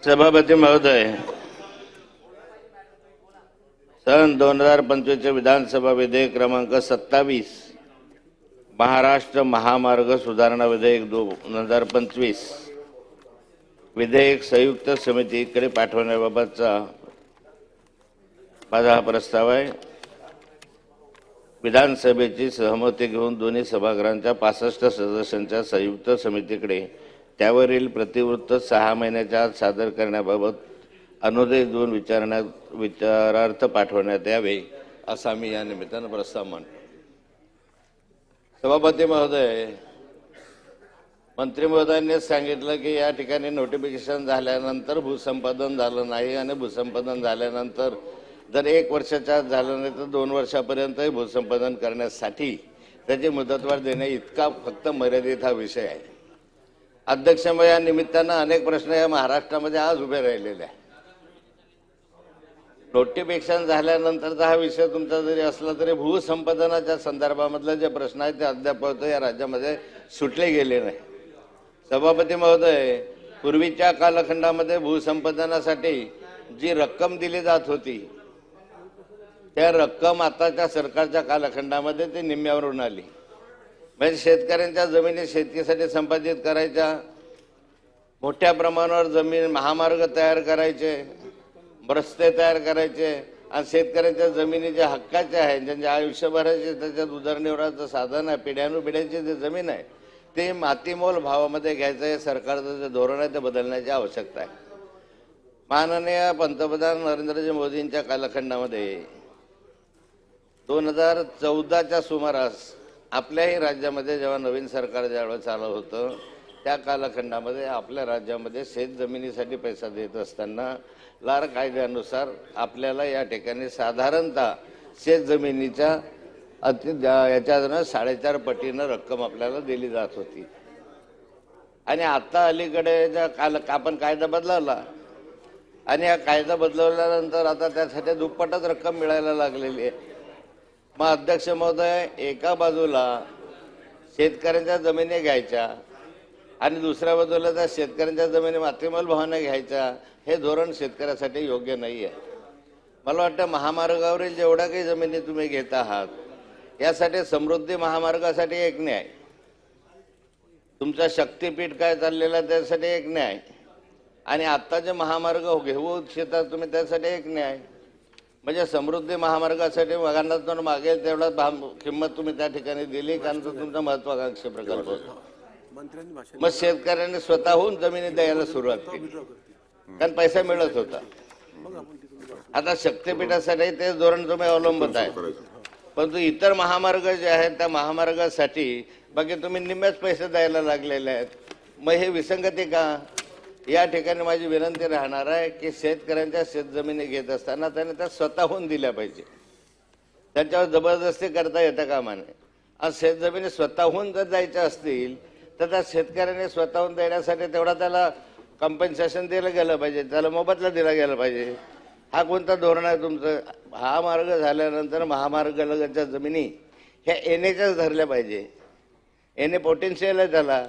सभापती महोदय, सन 2025 विधानसभा विधेयक क्रमांक 27 महाराष्ट्र महामार्ग सुधारणा विधेयक 2025 विधेयक संयुक्त समितीकडे पाठवण्याबाबतचा माझा हा प्रस्ताव आहे। विधानसभेची सहमती घेऊन दोन्ही सभागृहांच्या 65 सदस्यांच्या संयुक्त समितीकडे त्यावरील प्रतिवृत्त 6 महिन्याच्या आत सादर करण्याबाबत अनुदेश देऊन विचारार्थ पाठवण्यात यावे असा मी या निमित्तानं प्रस्ताव मांडतो। सभापती महोदय, मंत्री महोदयांनी सांगितलं की या ठिकाणी नोटिफिकेशन झाल्यानंतर भूसंपादन झालं नाही आणि भूसंपादन झाल्यानंतर जर 1 वर्षाच्या आत झालं नाही तर 2 वर्षापर्यंतही भूसंपादन करण्यासाठी त्याची मुदतवाढ देणे इतका फक्त मर्यादित हा विषय आहे। अध्यक्षमय या निमित्तानं अनेक प्रश्न या महाराष्ट्रामध्ये आज उभे राहिलेले आहे। नोटिफिकेशन झाल्यानंतरचा हा विषय तुमचा जरी असला तरी भूसंपादनाच्या संदर्भामधले जे प्रश्न आहेत ते अद्याप या राज्यामध्ये सुटले गेले नाही। सभापती महोदय, पूर्वीच्या कालखंडामध्ये भूसंपादनासाठी जी रक्कम दिली जात होती त्या रक्कम आताच्या सरकारच्या कालखंडामध्ये ती निम्म्यावरून आली। म्हणजे शेतकऱ्यांच्या जमिनी शेतीसाठी संपादित करायच्या, मोठ्या प्रमाणावर जमीन महामार्ग तयार करायचे, रस्ते तयार करायचे आणि शेतकऱ्यांच्या जमिनी ज्या हक्काच्या आहेत, ज्यांच्या आयुष्यभराचे त्याच्यात उदरनिर्वाहाचं साधन आहे, पिढ्यानुपिढ्यांची जी जमीन आहे ते मातीमोल भावामध्ये घ्यायचं हे सरकारचं जे धोरण आहे ते बदलण्याची आवश्यकता आहे। माननीय पंतप्रधान नरेंद्रजी मोदींच्या कालखंडामध्ये 2014च्या सुमारास आपल्याही राज्यामध्ये जेव्हा नवीन सरकार ज्यावेळेस चालू होतं त्या कालखंडामध्ये आपल्या राज्यामध्ये शेतजमिनीसाठी पैसा देत असताना लार कायद्यानुसार आपल्याला या ठिकाणी साधारणतः शेतजमिनीच्या याच्यानं 4.5 पटीनं रक्कम आपल्याला दिली जात होती। आणि आता अलीकडे आपण कायदा बदलवला आणि हा कायदा बदलवल्यानंतर आता त्यासाठी दुप्पटच रक्कम मिळायला लागलेली आहे। मग अध्यक्ष महोदय, एका बाजूला शेतकऱ्यांच्या जमिनी घ्यायच्या आणि दुसऱ्या बाजूला त्या शेतकऱ्यांच्या जमिनी मातीमोल भावाने घ्यायच्या, हे धोरण शेतकऱ्यासाठी योग्य नाही आहे। मला वाटतं महामार्गावरील जेवढ्या काही जमिनी तुम्ही घेत आहात यासाठी समृद्धी महामार्गासाठी एक न्याय, तुमचा शक्तीपीठ काय चाललेला आहे त्यासाठी एक न्याय, आणि आता जे महामार्ग घेऊ इच्छिता तुम्ही त्यासाठी एक न्याय। म्हणजे समृद्धी महामार्गासाठी वाहनातून मागेल तेवढा किंमत तुम्ही त्या ठिकाणी दिली कारण तो तुमचा महत्वाकांक्षी प्रकल्प होता। मग शेतकऱ्यांनी स्वतःहून जमिनी द्यायला सुरुवात केली कारण पैसा मिळत होता। आता शक्तीपीठासाठी तेच धोरण तुम्ही अवलंबत आहे, परंतु इतर महामार्ग जे आहेत त्या महामार्गासाठी बाकी तुम्ही निम्मेच पैसे द्यायला लागलेले आहेत। मग हे विसंगती का? या ठिकाणी माझी विनंती राहणार आहे की शेतकऱ्यांच्या शेतजमिनी घेत असताना त्यांनी त्या स्वतःहून दिल्या पाहिजे, त्यांच्यावर जबरदस्ती करता येतं कामा नये। आज शेतजमिनी स्वतःहून जर द्यायच्या असतील तर त्या शेतकऱ्याने स्वतःहून देण्यासाठी तेवढा त्याला कॉम्पेन्सेशन दिलं गेलं पाहिजे, त्याला मोबदला दिला गेला पाहिजे। हा कोणता धोरण आहे तुमचं? हा मार्ग झाल्यानंतर महामार्गालगतच्या जमिनी ह्या एनएच्याच धरल्या पाहिजे। एनए पोटेन्शियल आहे त्याला,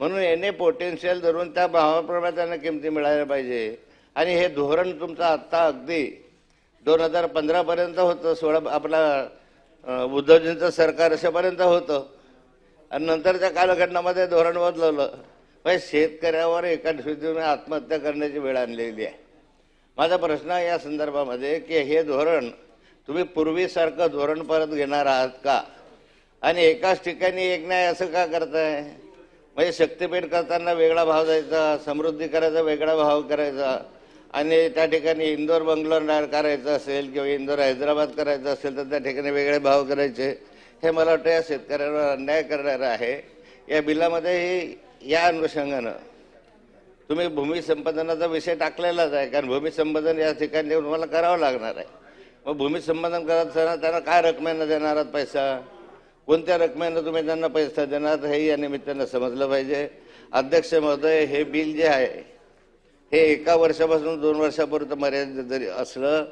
म्हणून एनए पोटेन्शियल धरून त्या भावाप्रमाणे त्यांना किमती मिळायला पाहिजे। आणि हे धोरण तुमचं आत्ता अगदी 2015 पर्यंत होतं, 16 आपला उद्धवजींचं सरकार अशापर्यंत होतं आणि नंतरच्या कालखंडामध्ये धोरण बदलवलं। म्हणजे शेतकऱ्यावर एका दिवशी आत्महत्या करण्याची वेळ आणलेली आहे। माझा प्रश्न या संदर्भामध्ये की हे धोरण तुम्ही पूर्वीसारखं धोरण परत घेणार आहात का? आणि एकाच ठिकाणी एक न्याय असं का करताय? म्हणजे शक्तीपीठ करताना वेगळा भाव द्यायचा, समृद्धी करायचा वेगळा भाव करायचा, आणि त्या ठिकाणी इंदोर बंगलोर करायचं असेल किंवा इंदोर हैदराबाद करायचं असेल तर त्या ठिकाणी वेगळे भाव करायचे, हे मला वाटतं या शेतकऱ्यांवर अन्याय करणारं आहे। या बिलामध्ये या अनुषंगानं तुम्ही भूमी संपादनाचा विषय टाकलेलाच आहे, कारण भूमी संपादन या ठिकाणी तुम्हाला करावं लागणार आहे। मग भूमी संपादन करत असताना त्यांना काय रकमेनं देणार आहात पैसा, कोणत्या रकमेनं तुम्ही त्यांना पैसा देणार हे या निमित्तानं समजलं पाहिजे। अध्यक्ष महोदय, हे बिल जे आहे हे 1 वर्षापासून 2 वर्षापर्यंत मर्यादित जरी असलं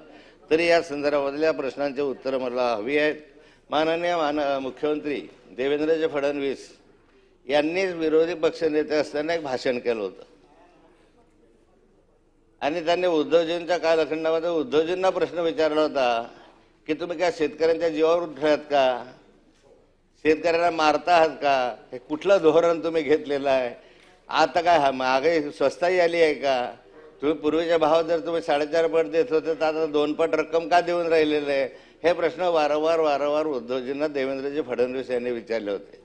तरी या संदर्भातल्या प्रश्नांची उत्तरं मला हवी आहेत। माननीय मुख्यमंत्री देवेंद्रजी फडणवीस यांनीच विरोधी पक्षनेते असताना एक भाषण केलं होतं। आणि त्यांनी उद्धवजींच्या कालखंडामध्ये उद्धवजींना प्रश्न विचारला होता की तुम्ही काय शेतकऱ्यांच्या जीवावर उठलात का, शेतकऱ्यांना मारता आहात का, हे कुठलं धोरण तुम्ही घेतलेलं आहे, आता काय हा महागाई स्वस्ताई आली आहे का, तुम्ही पूर्वीच्या भावात जर तुम्ही 4.5 पट देत होते तर आता 2 पट रक्कम का देऊन राहिलेलं आहे, हे प्रश्न वारंवार उद्धवजींना देवेंद्रजी फडणवीस यांनी विचारले होते.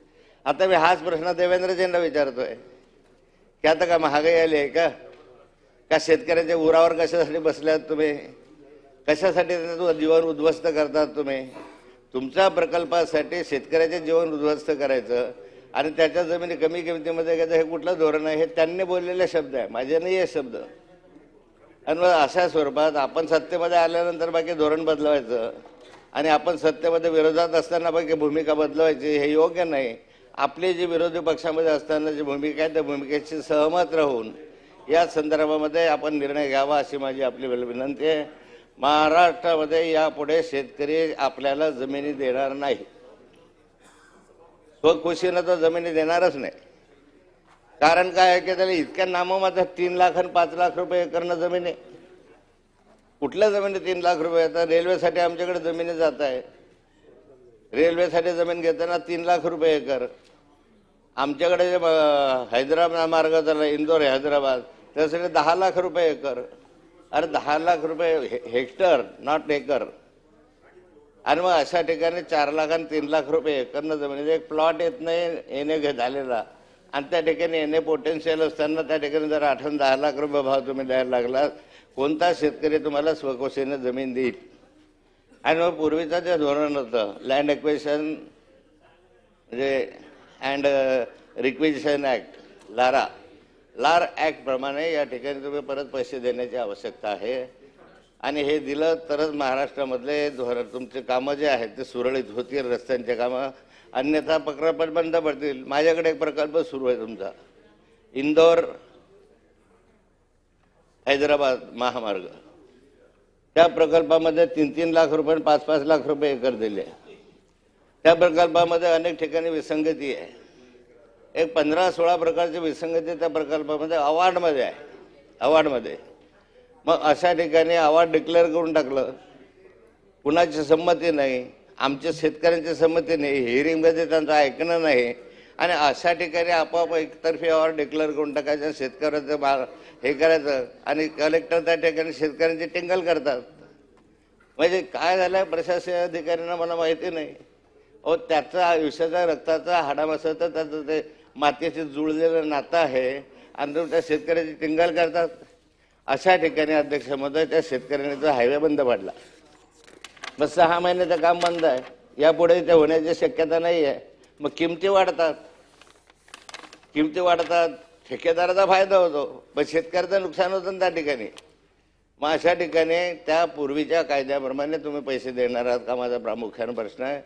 आता मी हाच प्रश्न देवेंद्रजींना विचारतोय की आता का महागाई आली आहे का, का शेतकऱ्यांच्या उरावर कशासाठी बसल्यात तुम्ही, कशासाठी त्यांचं जीवन उद्ध्वस्त करतात तुम्ही. तुमच्या प्रकल्पासाठी शेतकऱ्याचे जीवन उद्ध्वस्त करायचं आणि त्याच्या जमिनी कमी किमतीमध्ये घ्यायचं, हे कुठलं धोरण आहे, हे त्यांनी बोललेले शब्द आहे, माझे नाही हे शब्द. आणि मग अशा स्वरूपात आपण सत्तेमध्ये आल्यानंतर बाकी धोरण बदलवायचं आणि आपण सत्तेमध्ये विरोधात असताना बाकी भूमिका बदलवायची, हे योग्य नाही. आपली जी विरोधी पक्षामध्ये असताना जी भूमिका आहे त्या भूमिकेशी सहमत राहून या संदर्भामध्ये आपण निर्णय घ्यावा अशी माझी आपली विनंती आहे. महाराष्ट्रामध्ये यापुढे शेतकरी आपल्याला जमिनी देणार नाही, स्वखुशीनं तो जमिनी देणारच नाही. कारण काय आहे की त्याला इतक्या नाममात्र 3 लाख आणि 5 लाख रुपये एकरनं जमीन आहे. कुठल्या जमिनी 3 लाख रुपये आता रेल्वेसाठी आमच्याकडे जमिनी जात आहे, रेल्वेसाठी जमीन घेताना 3 लाख रुपये एकर. आमच्याकडे जे हैदराबाद मार्ग झाला इंदोर हैदराबाद त्यासाठी 10 लाख रुपये एकर. अरे 10 लाख रुपये हेक्टर नॉट एकर. आणि मग अशा ठिकाणी 4 लाख आणि 3 लाख रुपये एकरनं जमीन, एक प्लॉट येत नाही येणे झालेला आणि त्या ठिकाणी येणे पोटेन्शियल असताना त्या ठिकाणी जर 8-10 लाख रुपये भाव तुम्ही द्यायला लागला, कोणता शेतकरी तुम्हाला स्वखुशीने जमीन देईल. आणि मग पूर्वीचं जे धोरण होतं लँड एक्विजिशन म्हणजे अँड रिक्विजिशन ॲक्ट लार ॲक्टप्रमाणे या ठिकाणी तुम्ही परत पैसे देण्याची आवश्यकता आहे. आणि हे दिलं तरच महाराष्ट्रामधले धोरण तुमचे कामं जे आहेत ते सुरळीत होतील, रस्त्यांचे कामं, अन्यथा प्रकल्प बंद पडतील. माझ्याकडे एक प्रकल्प सुरू आहे तुमचा इंदोर हैदराबाद महामार्ग, त्या प्रकल्पामध्ये 3-3 लाख रुपये 5-5 लाख रुपये एकर दिले. त्या प्रकल्पामध्ये अनेक ठिकाणी विसंगती आहे, एक 15-16 प्रकारची विसंगती त्या प्रकल्पामध्ये अवॉर्डमध्ये आहे, अवॉर्डमध्ये. मग अशा ठिकाणी अवॉर्ड डिक्लेअर करून टाकलं, कुणाची संमती नाही, आमच्या शेतकऱ्यांची संमती नाही, हिअरिंगमध्ये त्यांचं ऐकणं नाही आणि अशा ठिकाणी आपोआप एकतर्फी अवॉर्ड डिक्लेअर करून टाकायचं, शेतकऱ्याचं हे करायचं आणि कलेक्टर त्या ठिकाणी शेतकऱ्यांची टिंगल करतात. म्हणजे काय झालं आहे प्रशासकीय अधिकाऱ्यांना मला माहिती नाही. अहो त्याचं आयुष्याचा रक्ताचा हाडामासाचं त्याचं ते मातीशी जुळलेलं नातं आहे आणि त्या शेतकऱ्याची टिंगल करतात. अशा ठिकाणी अध्यक्ष महोदय त्या शेतकऱ्यांनी तो हायवे बंद पडला, मग 6 महिन्याचं काम बंद आहे, यापुढे ते होण्याची शक्यता नाही आहे. मग किमती वाढतात, ठेकेदाराचा फायदा होतो, पण शेतकऱ्याचं नुकसान होतं त्या ठिकाणी. मग अशा ठिकाणी त्या पूर्वीच्या कायद्याप्रमाणे तुम्ही पैसे देणार आहात का, माझा प्रामुख्याने प्रश्न आहे.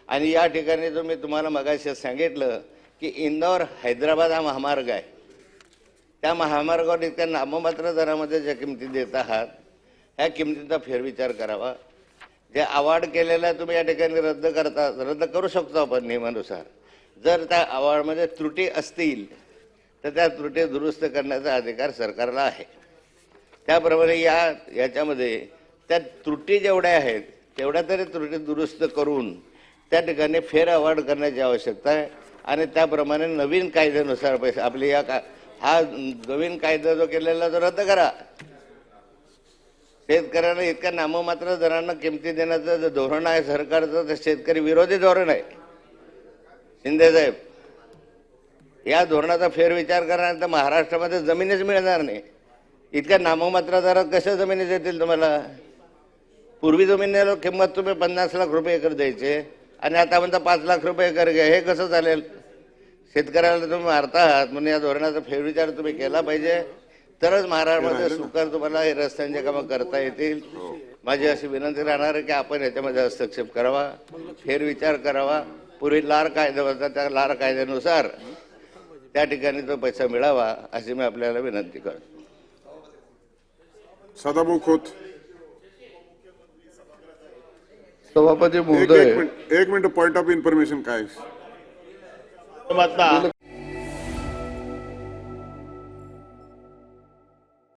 आणि या ठिकाणी तुम्हाला मगाशी सांगितलं की इंदोर हैदराबाद हा महामार्ग आहे, त्या महामार्गावर इतक्या नाममात्र दरामध्ये ज्या किमती देत आहात ह्या किमतीचा फेरविचार करावा. जे अवॉर्ड केलेलं आहे तुम्ही या ठिकाणी रद्द करू शकतो आपण नियमानुसार. जर त्या अवॉर्डमध्ये त्रुटी असतील तर त्या त्रुटी दुरुस्त करण्याचा अधिकार सरकारला आहे. त्याप्रमाणे याच्यामध्ये त्या त्रुटी जेवढ्या आहेत तेवढ्या तरी त्रुटी दुरुस्त करून त्या ठिकाणी फेर अवॉर्ड करण्याची आवश्यकता आहे. आणि त्याप्रमाणे नवीन कायद्यानुसार पैसे आपले हा नवीन कायदा जो केलेला तो रद्द करा. शेतकऱ्यांना इतक्या नाममात्र दरांना किमती देण्याचं जे धोरण आहे सरकारचं ते शेतकरी विरोधी धोरण आहे. शिंदे साहेब या धोरणाचा फेरविचार करणार तर महाराष्ट्रामध्ये जमिनीच मिळणार नाही. इतक्या नाममात्र दरात कशा जमिनी देतील तुम्हाला. पूर्वी जमिनीला किंमत तुम्ही 50 लाख रुपये एकर द्यायचे आणि आता म्हणता 5 लाख रुपये एकर घ्या, हे कसं चालेल. शेतकऱ्याला तुम्ही मारता आहात म्हणून या धोरणाचा फेरविचार तुम्ही केला पाहिजे, तरच महाराष्ट्रामध्ये सुकर तुम्हाला हे रस्त्यांचे कामं करता येतील. माझी अशी विनंती राहणार आहे की आपण याच्यामध्ये हस्तक्षेप करावा, फेरविचार करावा. पूर्वी लार कायदा होता त्या लार कायद्यानुसार त्या ठिकाणी तो पैसा मिळावा अशी मी आपल्याला विनंती करतो. सदाभाऊ खोत. सभापती महोदय, एक मिनिट पॉइंट ऑफ इन्फॉर्मेशन काय.